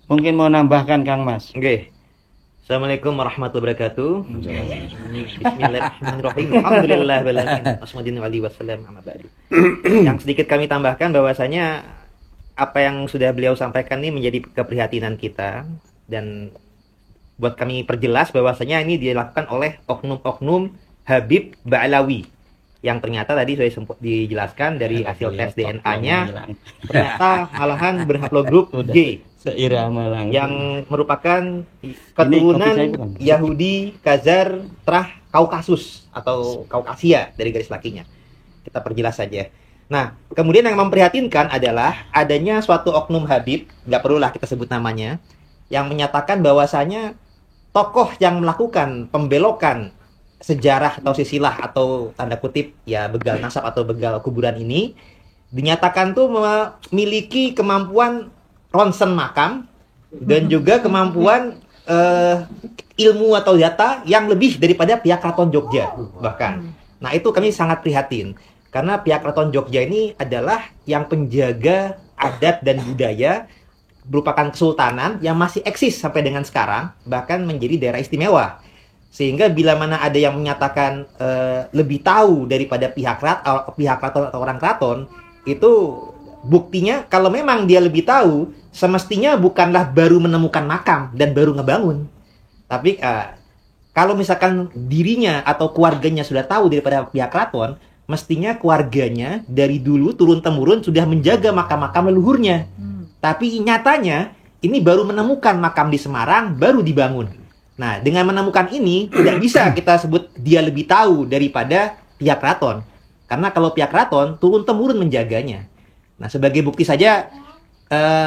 Mungkin mau nambahkan Kang Mas. Oke. Assalamualaikum warahmatullahi wabarakatuh. Bismillahirrahmanirrahim. Alhamdulillah wasallam amma ba'du. Yang sedikit kami tambahkan bahwasanya apa yang sudah beliau sampaikan ini menjadi keprihatinan kita, dan buat kami perjelas bahwasanya ini dilakukan oleh oknum-oknum Habib Ba'alawi yang ternyata tadi sudah sempat dijelaskan dari hasil tes DNA-nya ternyata malahan berhaplogrup G Seirama lang. yang merupakan keturunan Yahudi Khazar Trah Kaukasus atau Kaukasia dari garis lakinya. Kita perjelas saja. Nah, kemudian yang memprihatinkan adalah adanya suatu oknum Habib, nggak perlulah kita sebut namanya, yang menyatakan bahwasanya tokoh yang melakukan pembelokan sejarah atau silsilah atau tanda kutip ya begal nasab atau begal kuburan ini dinyatakan tuh memiliki kemampuan ronsen makam dan juga kemampuan ilmu atau data yang lebih daripada pihak Keraton Jogja bahkan. Nah, itu kami sangat prihatin karena pihak Keraton Jogja ini adalah yang penjaga adat dan budaya, merupakan kesultanan yang masih eksis sampai dengan sekarang, bahkan menjadi daerah istimewa. Sehingga bila mana ada yang menyatakan lebih tahu daripada pihak keraton atau orang keraton, itu buktinya kalau memang dia lebih tahu, semestinya bukanlah baru menemukan makam dan baru ngebangun. Tapi kalau misalkan dirinya atau keluarganya sudah tahu daripada pihak keraton, mestinya keluarganya dari dulu turun-temurun sudah menjaga makam-makam leluhurnya. Tapi nyatanya ini baru menemukan makam di Semarang, baru dibangun. Nah, dengan menemukan ini tidak bisa kita sebut dia lebih tahu daripada pihak keraton. Karena kalau pihak keraton turun-temurun menjaganya. Nah, sebagai bukti saja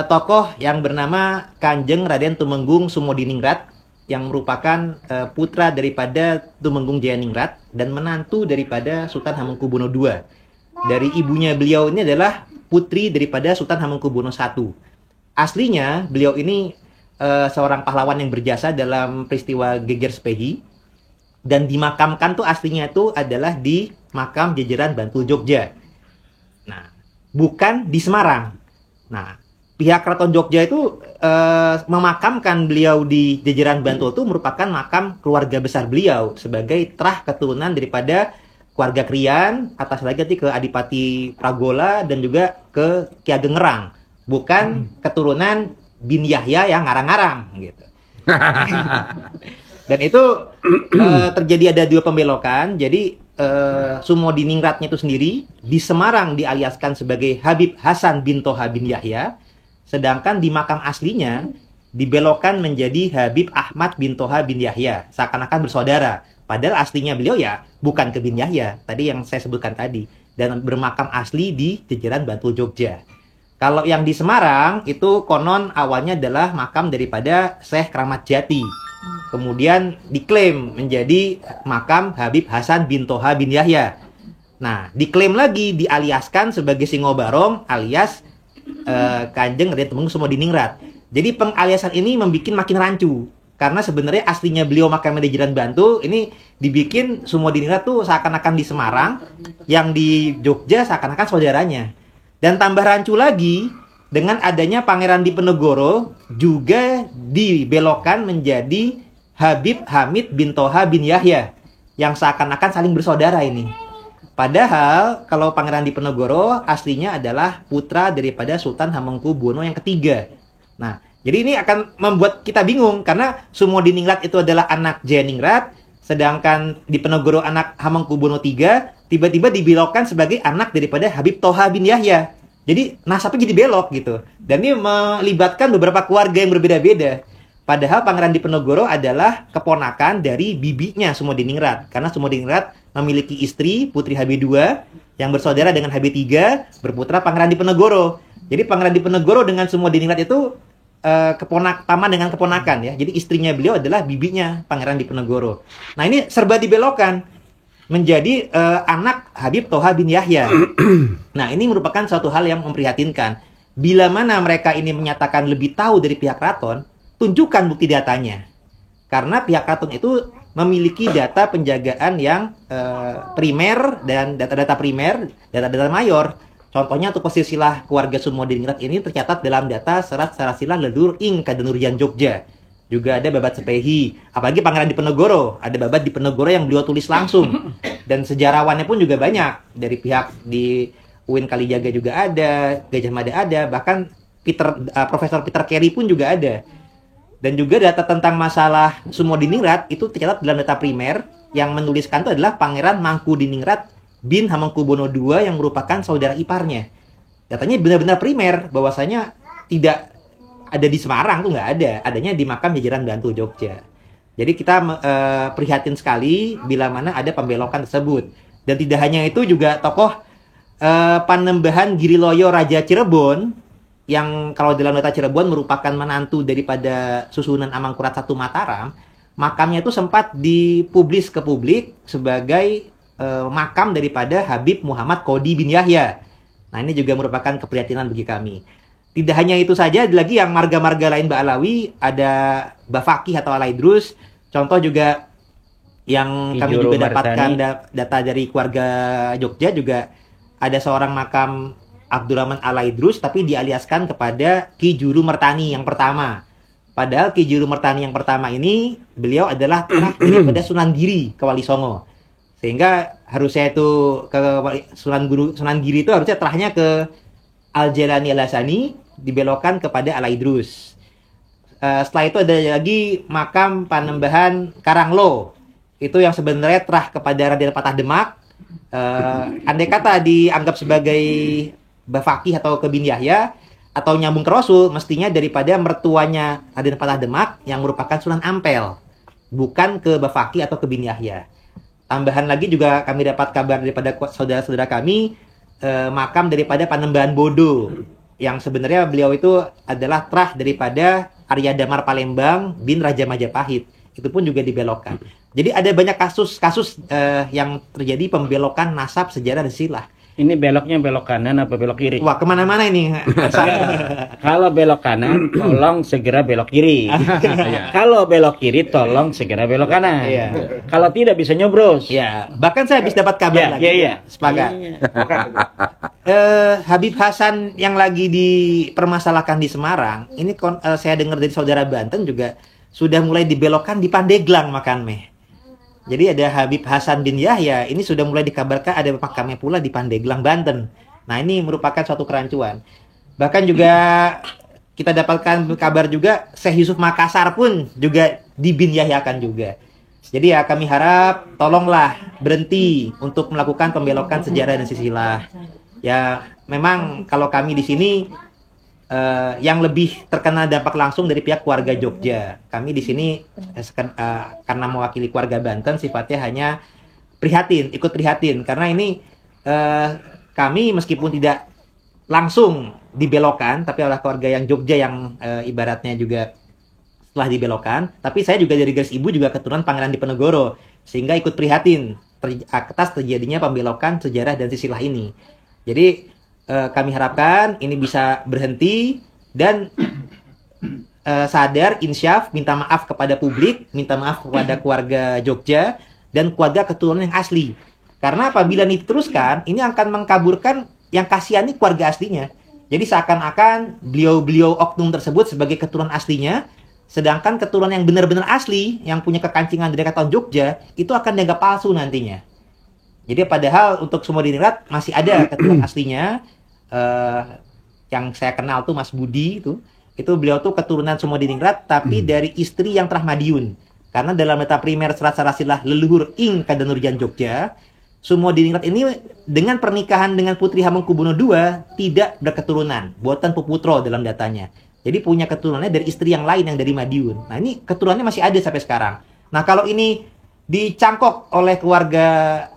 tokoh yang bernama Kanjeng Raden Tumenggung Sumodiningrat yang merupakan putra daripada Tumenggung Jayaningrat dan menantu daripada Sultan Hamengkubuwono II. Dari ibunya beliau ini adalah putri daripada Sultan Hamengkubuwono I. Aslinya beliau ini seorang pahlawan yang berjasa dalam peristiwa Geger Sepehi dan dimakamkan tuh aslinya itu adalah di makam Jajaran Bantul Jogja. Nah, bukan di Semarang. Nah, pihak Keraton Jogja itu memakamkan beliau di Jajaran Bantul itu merupakan makam keluarga besar beliau sebagai trah keturunan daripada keluarga Krian, atas lagi nanti ke Adipati Pragola dan juga ke Ki Ageng Ngerang, bukan keturunan bin Yahya yang ngarang-ngarang gitu. Dan itu terjadi ada dua pembelokan. Jadi Sumodiningratnya itu sendiri di Semarang dialiaskan sebagai Habib Hasan bin Toha bin Yahya, sedangkan di makam aslinya dibelokkan menjadi Habib Ahmad bin Toha bin Yahya, seakan-akan bersaudara. Padahal aslinya beliau ya bukan ke bin Yahya, tadi yang saya sebutkan tadi, dan bermakam asli di Jajaran Bantul Jogja. Kalau yang di Semarang itu konon awalnya adalah makam daripada Syekh Kramat Jati. Kemudian diklaim menjadi makam Habib Hasan bin Toha bin Yahya. Nah, diklaim lagi dialiaskan sebagai Singobarong alias Kanjeng Raden Tumenggung Sumodiningrat. Jadi pengaliasan ini membuat makin rancu. Karena sebenarnya aslinya beliau makam di Jajaran Bantul ini dibikin Sumodiningrat tuh seakan-akan di Semarang, yang di Jogja seakan-akan saudaranya. Dan tambah rancu lagi dengan adanya Pangeran Diponegoro juga dibelokkan menjadi Habib Hamid bin Toha bin Yahya yang seakan-akan saling bersaudara ini. Padahal kalau Pangeran Diponegoro aslinya adalah putra daripada Sultan Hamengkubuwono yang ketiga. Nah, jadi ini akan membuat kita bingung karena Sumodiningrat itu adalah anak Jayaningrat, sedangkan Diponegoro anak Hamengkubuwono III tiba-tiba dibelokkan sebagai anak daripada Habib Toha bin Yahya. Jadi nasabnya jadi belok gitu. Dan ini melibatkan beberapa keluarga yang berbeda-beda. Padahal Pangeran Diponegoro adalah keponakan dari bibinya Sumodiningrat. Karena Sumodiningrat memiliki istri Putri HB2 yang bersaudara dengan HB3, berputra Pangeran Diponegoro. Jadi Pangeran Diponegoro dengan Sumodiningrat itu paman dengan keponakan ya. Jadi istrinya beliau adalah bibinya Pangeran Diponegoro. Nah, ini serba dibelokkan menjadi anak Habib Toha bin Yahya. Nah, ini merupakan suatu hal yang memprihatinkan. Bila mana mereka ini menyatakan lebih tahu dari pihak keraton, tunjukkan bukti datanya. Karena pihak keraton itu memiliki data penjagaan yang primer dan data-data primer, data-data mayor. Contohnya untuk silsilah keluarga Sumodiningrat ini tercatat dalam data Serat Sarasilah Leluhur ing Kadanurian Jogja. Juga ada Babat Sepehi, apalagi Pangeran Diponegoro, ada Babat Diponegoro yang beliau tulis langsung. Dan sejarawannya pun juga banyak, dari pihak di UIN Kalijaga juga ada, Gajah Mada ada, bahkan Profesor Peter Carey pun juga ada. Dan juga data tentang masalah Sumodiningrat itu tercatat dalam data primer, yang menuliskan itu adalah Pangeran Mangkudiningrat bin Hamengkubuwono II yang merupakan saudara iparnya. Datanya benar-benar primer, bahwasanya tidak ada di Semarang, tuh nggak ada, adanya di makam jajaran Bantu Jogja. Jadi kita prihatin sekali bila mana ada pembelokan tersebut. Dan tidak hanya itu, juga tokoh Panembahan Giriloyo Raja Cirebon, yang kalau dalam data Cirebon merupakan menantu daripada Susunan Amangkurat I Mataram, makamnya itu sempat dipublis ke publik sebagai makam daripada Habib Muhammad Kodi bin Yahya. Nah, ini juga merupakan keprihatinan bagi kami. Tidak hanya itu saja, ada lagi yang marga-marga lain Ba'alawi, ada Bafakih atau Alaidrus. Contoh juga yang kami juga dapatkan data dari keluarga Jogja, juga ada seorang makam Abdurrahman Alaidrus, tapi dialiaskan kepada Ki Juru Mertani yang pertama. Padahal Ki Juru Mertani yang pertama ini, beliau adalah terah daripada Sunan Giri ke Wali Songo. Sehingga harusnya itu ke Sunan Giri itu harusnya terahnya ke Al-Jalani Al-Hasani, dibelokkan kepada Alaidrus. Setelah itu ada lagi makam Panembahan Karanglo. Itu yang sebenarnya terah kepada Raden Patah Demak. Andai kata dianggap sebagai Bafakih atau ke bin Yahya, atau nyambung ke Rasul, mestinya daripada mertuanya Raden Patah Demak yang merupakan Sunan Ampel, bukan ke Bafakih atau ke bin Yahya. Tambahan lagi juga kami dapat kabar daripada saudara-saudara kami, makam daripada Panembahan Bodo, yang sebenarnya beliau itu adalah terah daripada Arya Damar Palembang bin Raja Majapahit. Itu pun juga dibelokkan. Jadi ada banyak kasus-kasus yang terjadi pembelokan nasab, sejarah, dan silah. Ini beloknya belok kanan apa belok kiri? Wah, kemana-mana ini. Kalau belok kanan, tolong segera belok kiri. Kalau belok kiri, tolong segera belok kanan. Iya. Kalau tidak bisa nyobros. Ya, bahkan saya habis dapat kabar lagi. Iya. Sepakat. Habib Hasan yang lagi dipermasalahkan di Semarang, ini saya dengar dari saudara Banten juga sudah mulai dibelokkan di Pandeglang makamnya. Jadi ada Habib Hasan bin Yahya, ini sudah mulai dikabarkan ada makamnya pula di Pandeglang, Banten. Nah, ini merupakan suatu kerancuan. Bahkan juga kita dapatkan kabar juga Syekh Yusuf Makassar pun juga di bin Yahyakan juga. Jadi ya kami harap tolonglah berhenti untuk melakukan pembelokan sejarah dan silsilah. Ya memang kalau kami di sini yang lebih terkena dampak langsung dari pihak keluarga Jogja. Kami di sini karena mewakili keluarga Banten, sifatnya hanya prihatin, ikut prihatin. Karena ini kami meskipun tidak langsung dibelokkan, tapi oleh keluarga yang Jogja yang ibaratnya juga setelah dibelokkan. Tapi saya juga dari garis ibu juga keturunan Pangeran Diponegoro, sehingga ikut prihatin atas terjadinya pembelokan sejarah dan silsilah ini. Jadi kami harapkan ini bisa berhenti dan sadar, insyaf, minta maaf kepada publik, minta maaf kepada keluarga Jogja dan keluarga keturunan yang asli. Karena apabila ini diteruskan, ini akan mengkaburkan yang kasihani keluarga aslinya. Jadi seakan-akan beliau-beliau oknum tersebut sebagai keturunan aslinya, sedangkan keturunan yang benar-benar asli, yang punya kekancingan dari Keraton Jogja, itu akan dianggap palsu nantinya. Jadi padahal untuk Sumodiningrat masih ada keturunan aslinya. Yang saya kenal tuh Mas Budi itu beliau tuh keturunan Sumodiningrat tapi dari istri yang telah Madiun. Karena dalam data primer Serat Sarasilah Leluhur ing Kadanurian Jogja, Sumodiningrat ini dengan pernikahan dengan Putri Hamengkubuwono II tidak berketurunan, buatan peputro dalam datanya. Jadi punya keturunannya dari istri yang lain yang dari Madiun. Nah, ini keturunannya masih ada sampai sekarang. Nah, kalau ini dicangkok oleh keluarga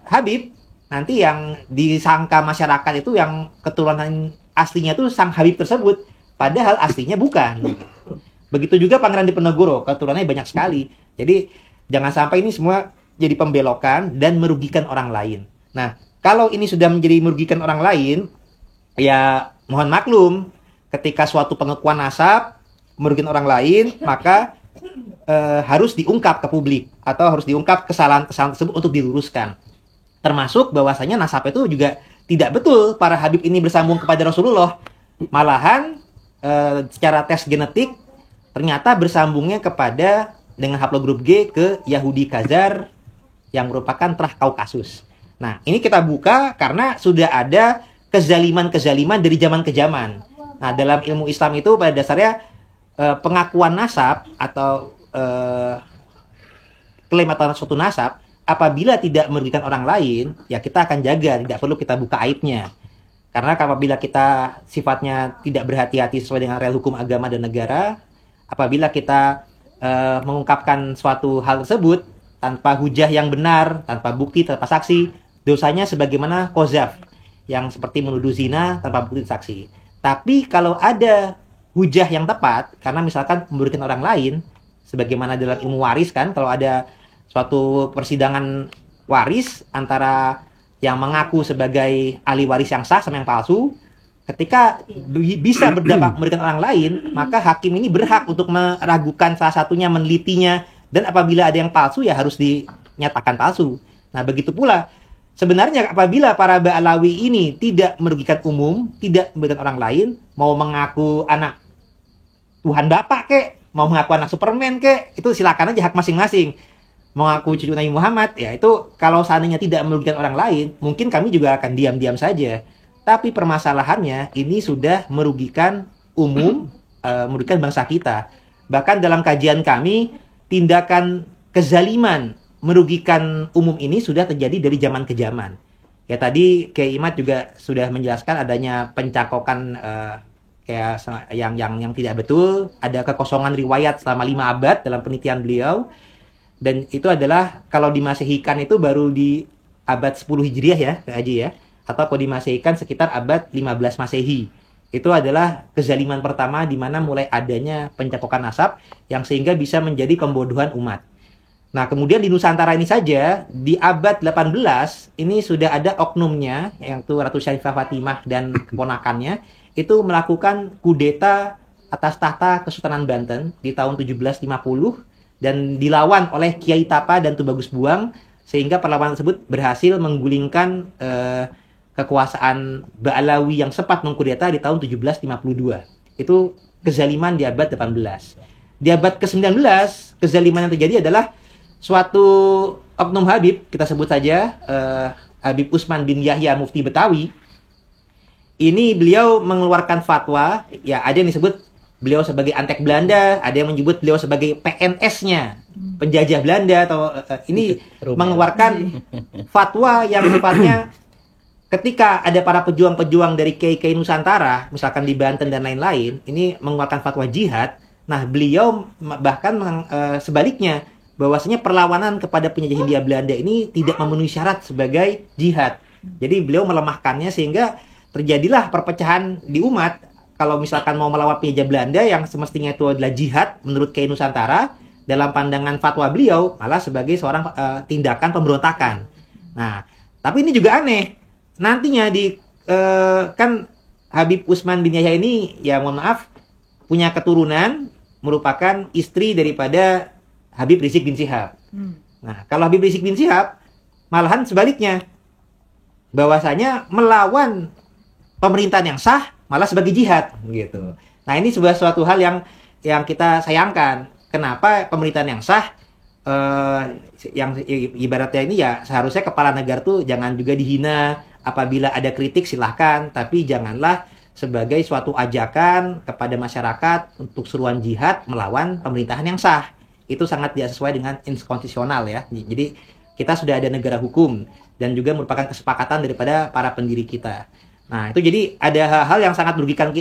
Habib, nanti yang disangka masyarakat itu yang keturunan aslinya itu sang Habib tersebut, padahal aslinya bukan. Begitu juga Pangeran Diponegoro, keturunannya banyak sekali. Jadi jangan sampai ini semua jadi pembelokan dan merugikan orang lain. Nah, kalau ini sudah menjadi merugikan orang lain, ya mohon maklum, ketika suatu pengekuan nasab merugikan orang lain, maka harus diungkap ke publik atau harus diungkap kesalahan-kesalahan tersebut untuk diluruskan. Termasuk bahwasanya nasab itu juga tidak betul para Habib ini bersambung kepada Rasulullah. Malahan secara tes genetik ternyata bersambungnya kepada dengan haplogrup G ke Yahudi Khazar yang merupakan Trah Kaukasus. Nah, ini kita buka karena sudah ada kezaliman-kezaliman dari zaman ke zaman. Nah, dalam ilmu Islam itu pada dasarnya pengakuan nasab atau klaim atau suatu nasab apabila tidak merugikan orang lain, ya kita akan jaga, tidak perlu kita buka aibnya. Karena apabila kita sifatnya tidak berhati-hati sesuai dengan real hukum agama dan negara, apabila kita mengungkapkan suatu hal tersebut tanpa hujah yang benar, tanpa bukti, tanpa saksi, dosanya sebagaimana qazaf yang seperti menuduh zina tanpa bukti saksi. Tapi kalau ada hujah yang tepat, karena misalkan memberikan orang lain, sebagaimana dalam ilmu waris kan, kalau ada suatu persidangan waris antara yang mengaku sebagai ahli waris yang sah sama yang palsu, ketika bisa berdampak memberikan orang lain, maka hakim ini berhak untuk meragukan salah satunya, menelitinya, dan apabila ada yang palsu ya harus dinyatakan palsu. Nah, begitu pula sebenarnya apabila para Ba'alawi ini tidak merugikan umum, tidak merugikan orang lain, mau mengaku anak Tuhan Bapak kek, mau mengaku anak Superman kek, itu silakan aja, hak masing-masing. Mau ngaku cucu Nabi Muhammad, ya itu kalau seandainya tidak merugikan orang lain, mungkin kami juga akan diam-diam saja. Tapi permasalahannya ini sudah merugikan umum, merugikan bangsa kita. Bahkan dalam kajian kami, tindakan kezaliman merugikan umum ini sudah terjadi dari zaman ke zaman. Ya tadi Kiai Imad juga sudah menjelaskan adanya pencakokan kayak yang tidak betul, ada kekosongan riwayat selama 5 abad dalam penelitian beliau. Dan itu adalah kalau di Masehikan itu baru di abad 10 Hijriah ya, Kak Haji ya. Atau kalau di Masehikan sekitar abad 15 Masehi. Itu adalah kezaliman pertama di mana mulai adanya pencakokan nasab yang sehingga bisa menjadi pembodohan umat. Nah, kemudian di Nusantara ini saja, di abad 18, ini sudah ada oknumnya, yaitu Ratu Syarifah Fatimah dan keponakannya, itu melakukan kudeta atas tahta Kesultanan Banten di tahun 1750, dan dilawan oleh Kiai Tapa dan Tubagus Buang, sehingga perlawanan tersebut berhasil menggulingkan kekuasaan Ba'alawi yang sempat mengkudeta di tahun 1752. Itu kezaliman di abad 18. Di abad ke-19, kezaliman yang terjadi adalah suatu oknum Habib, kita sebut saja Habib Usman bin Yahya Mufti Betawi. Ini beliau mengeluarkan fatwa, ya ada yang disebut beliau sebagai antek Belanda, ada yang menyebut beliau sebagai PNS-nya, penjajah Belanda, atau ini mengeluarkan fatwa yang sifatnya ketika ada para pejuang-pejuang dari kiai-kiai Nusantara, misalkan di Banten dan lain-lain, ini mengeluarkan fatwa jihad. Nah, beliau bahkan sebaliknya, bahwasanya perlawanan kepada penjajah Hindia Belanda ini tidak memenuhi syarat sebagai jihad. Jadi beliau melemahkannya sehingga terjadilah perpecahan di umat. Kalau misalkan mau melawan penjajah Belanda yang semestinya itu adalah jihad menurut kiai Nusantara, dalam pandangan fatwa beliau malah sebagai seorang tindakan pemberontakan. Nah, tapi ini juga aneh. Nantinya kan Habib Usman bin Yahya ini, ya mohon maaf, punya keturunan merupakan istri daripada Habib Rizik bin Syihab. Nah, kalau Habib Rizik bin Syihab malahan sebaliknya, bahwasanya melawan pemerintahan yang sah malah sebagai jihad gitu. Nah, ini sebuah suatu hal yang kita sayangkan. Kenapa pemerintahan yang sah yang ibaratnya ini ya seharusnya kepala negara tuh jangan juga dihina. Apabila ada kritik silahkan, tapi janganlah sebagai suatu ajakan kepada masyarakat untuk seruan jihad melawan pemerintahan yang sah. Itu sangat tidak sesuai dengan inkonstitusional ya. Jadi kita sudah ada negara hukum dan juga merupakan kesepakatan daripada para pendiri kita. Nah, itu jadi ada hal-hal yang sangat merugikan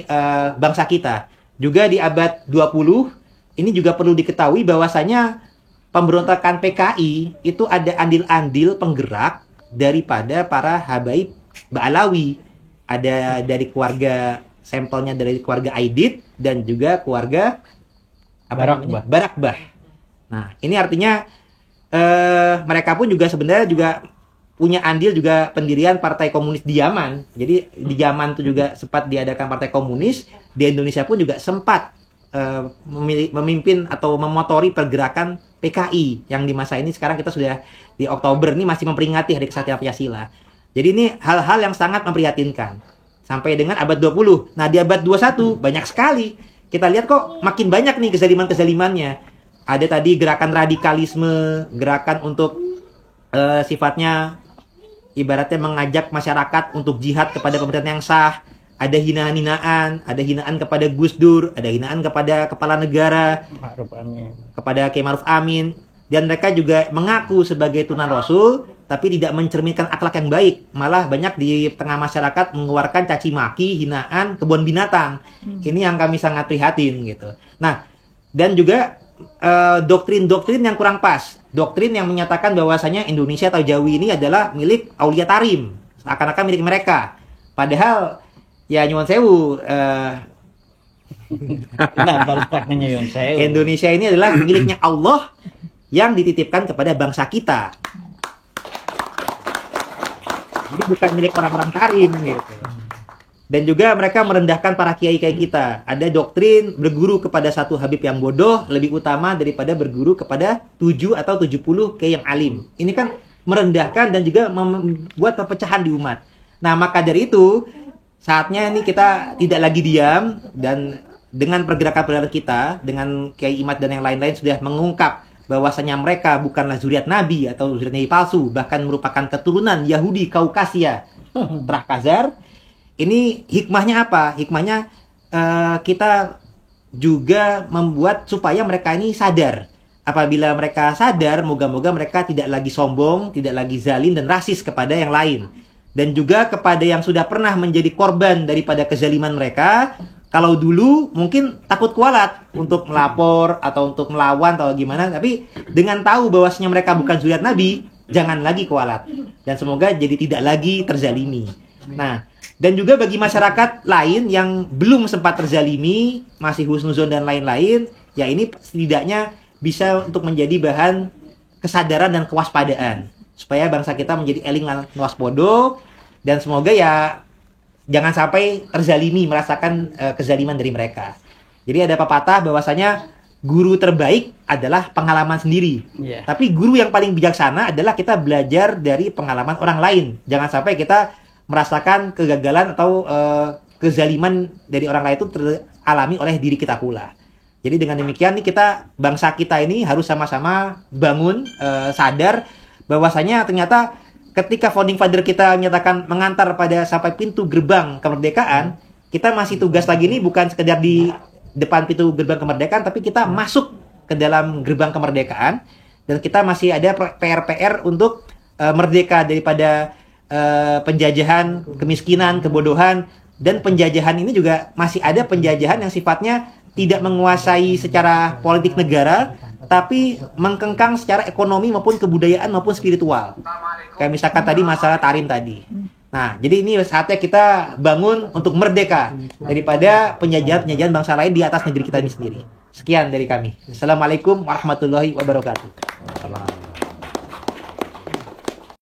bangsa kita. Juga di abad 20 ini juga perlu diketahui bahwasanya pemberontakan PKI itu ada andil-andil penggerak daripada para habaib Ba'alawi. Ada dari keluarga, sampelnya dari keluarga Aidit dan juga keluarga Barakbah. Nah, ini artinya mereka pun juga sebenarnya juga punya andil juga pendirian Partai Komunis di Yaman. Jadi di Yaman itu juga sempat diadakan Partai Komunis, di Indonesia pun juga sempat memimpin atau memotori pergerakan PKI yang di masa ini sekarang kita sudah di Oktober ini masih memperingati Hari Kesatria Pancasila. Jadi ini hal-hal yang sangat memprihatinkan. Sampai dengan abad 20. Nah, di abad 21 banyak sekali. Kita lihat kok makin banyak nih kezaliman-kezalimannya. Ada tadi gerakan radikalisme, gerakan untuk sifatnya ibaratnya mengajak masyarakat untuk jihad kepada pemerintahan yang sah. Ada hinaan-hinaan, ada hinaan kepada Gus Dur, ada hinaan kepada kepala negara, kepada Kiai Ma'ruf Amin. Dan mereka juga mengaku sebagai turunan Rasul, tapi tidak mencerminkan akhlak yang baik. Malah banyak di tengah masyarakat mengeluarkan caci maki, hinaan, kebun binatang. Ini yang kami sangat prihatin gitu. Nah, dan juga doktrin-doktrin yang kurang pas. Doktrin yang menyatakan bahwasanya Indonesia atau Jawi ini adalah milik Aulia Tarim, seakan-akan milik mereka. Padahal ya nyuwun sewu, Indonesia ini adalah miliknya Allah yang dititipkan kepada bangsa kita. Jadi bukan milik orang-orang Tarim gitu. Dan juga mereka merendahkan para kiai-kiai kita. Ada doktrin berguru kepada satu Habib yang bodoh lebih utama daripada berguru kepada 7 atau 70 kiai yang alim. Ini kan merendahkan dan juga membuat perpecahan di umat. Nah, maka dari itu saatnya ini kita tidak lagi diam, dan dengan pergerakan kita, dengan Kiai Imad dan yang lain-lain sudah mengungkap bahwasanya mereka bukanlah zuriat Nabi atau zuriat Nabi palsu, bahkan merupakan keturunan Yahudi Kaukasia, Trah Khazar. Ini hikmahnya apa? Hikmahnya kita juga membuat supaya mereka ini sadar. Apabila mereka sadar, moga-moga mereka tidak lagi sombong, tidak lagi zalim dan rasis kepada yang lain. Dan juga kepada yang sudah pernah menjadi korban daripada kezaliman mereka. Kalau dulu mungkin takut kualat untuk melapor atau untuk melawan atau gimana. Tapi dengan tahu bahwasanya mereka bukan zuriat Nabi, jangan lagi kualat. Dan semoga jadi tidak lagi terzalimi. Nah, dan juga bagi masyarakat lain yang belum sempat terzalimi, masih husnuzon dan lain-lain, ya ini setidaknya bisa untuk menjadi bahan kesadaran dan kewaspadaan. Supaya bangsa kita menjadi eling lan waspada, dan semoga ya jangan sampai terzalimi, merasakan kezaliman dari mereka. Jadi ada pepatah bahwasanya guru terbaik adalah pengalaman sendiri. Tapi guru yang paling bijaksana adalah kita belajar dari pengalaman orang lain. Jangan sampai kita merasakan kegagalan atau kezaliman dari orang lain itu teralami oleh diri kita pula. Jadi dengan demikian nih kita, bangsa kita ini harus sama-sama bangun, sadar bahwasanya ternyata ketika founding father kita menyatakan mengantar pada sampai pintu gerbang kemerdekaan, kita masih tugas lagi nih bukan sekedar di depan pintu gerbang kemerdekaan, tapi kita masuk ke dalam gerbang kemerdekaan, dan kita masih ada PR-PR untuk merdeka daripada penjajahan, kemiskinan, kebodohan. Dan penjajahan ini juga masih ada penjajahan yang sifatnya tidak menguasai secara politik negara, tapi mengkengkang secara ekonomi maupun kebudayaan maupun spiritual. Kayak misalkan tadi masalah Tarim tadi. Nah, jadi ini saatnya kita bangun untuk merdeka daripada penjajahan-penjajahan bangsa lain di atas negeri kita ini sendiri. Sekian dari kami. Assalamualaikum warahmatullahi wabarakatuh.